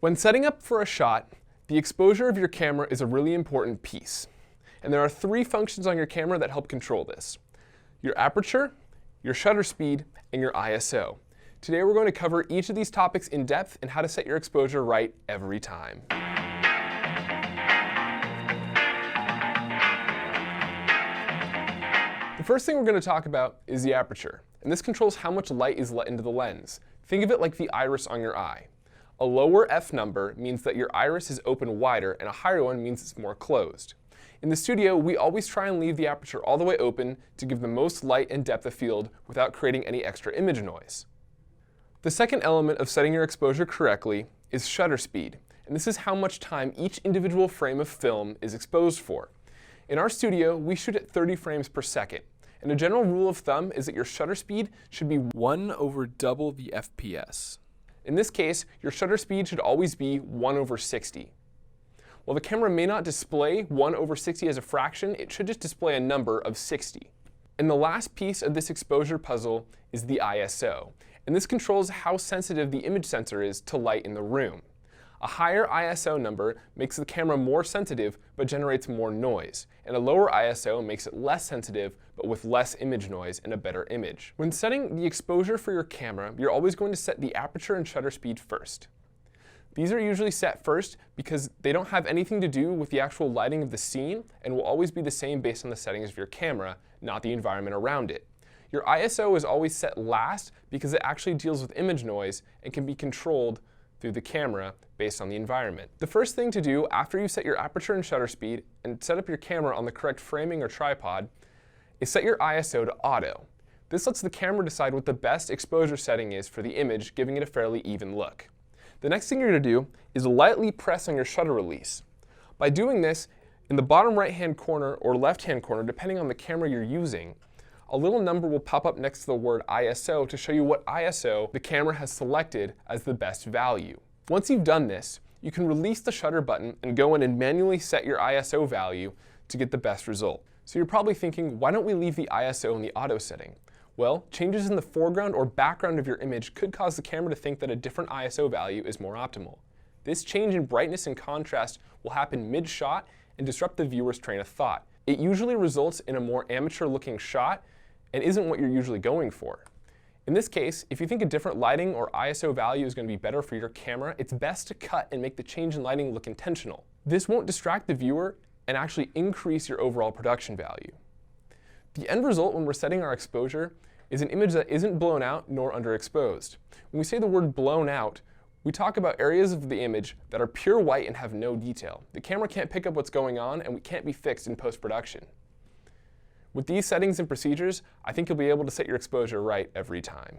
When setting up for a shot, the exposure of your camera is a really important piece. And there are three functions on your camera that help control this: your aperture, your shutter speed, and your ISO. Today we're going to cover each of these topics in depth and how to set your exposure right every time. The first thing we're going to talk about is the aperture, and this controls how much light is let into the lens. Think of it like the iris on your eye. A lower f number means that your iris is open wider, and a higher one means it's more closed. In the studio, we always try and leave the aperture all the way open to give the most light and depth of field without creating any extra image noise. The second element of setting your exposure correctly is shutter speed, and this is how much time each individual frame of film is exposed for. In our studio, we shoot at 30 frames per second, and a general rule of thumb is that your shutter speed should be 1 over double the FPS. In this case, your shutter speed should always be 1 over 60. While the camera may not display 1 over 60 as a fraction, it should just display a number of 60. And the last piece of this exposure puzzle is the ISO, and this controls how sensitive the image sensor is to light in the room. A higher ISO number makes the camera more sensitive but generates more noise, and a lower ISO makes it less sensitive but with less image noise and a better image. When setting the exposure for your camera, you're always going to set the aperture and shutter speed first. These are usually set first because they don't have anything to do with the actual lighting of the scene and will always be the same based on the settings of your camera, not the environment around it. Your ISO is always set last because it actually deals with image noise and can be controlled through the camera based on the environment. The first thing to do after you set your aperture and shutter speed and set up your camera on the correct framing or tripod is set your ISO to auto. This lets the camera decide what the best exposure setting is for the image, giving it a fairly even look. The next thing you're going to do is lightly press on your shutter release. By doing this, in the bottom right-hand corner or left-hand corner, depending on the camera you're using, a little number will pop up next to the word ISO to show you what ISO the camera has selected as the best value. Once you've done this, you can release the shutter button and go in and manually set your ISO value to get the best result. So you're probably thinking, why don't we leave the ISO in the auto setting? Well, changes in the foreground or background of your image could cause the camera to think that a different ISO value is more optimal. This change in brightness and contrast will happen mid-shot and disrupt the viewer's train of thought. It usually results in a more amateur-looking shot and isn't what you're usually going for. In this case, if you think a different lighting or ISO value is going to be better for your camera, it's best to cut and make the change in lighting look intentional. This won't distract the viewer and actually increase your overall production value. The end result when we're setting our exposure is an image that isn't blown out nor underexposed. When we say the word blown out, we talk about areas of the image that are pure white and have no detail. The camera can't pick up what's going on and can't be fixed in post-production. With these settings and procedures, I think you'll be able to set your exposure right every time.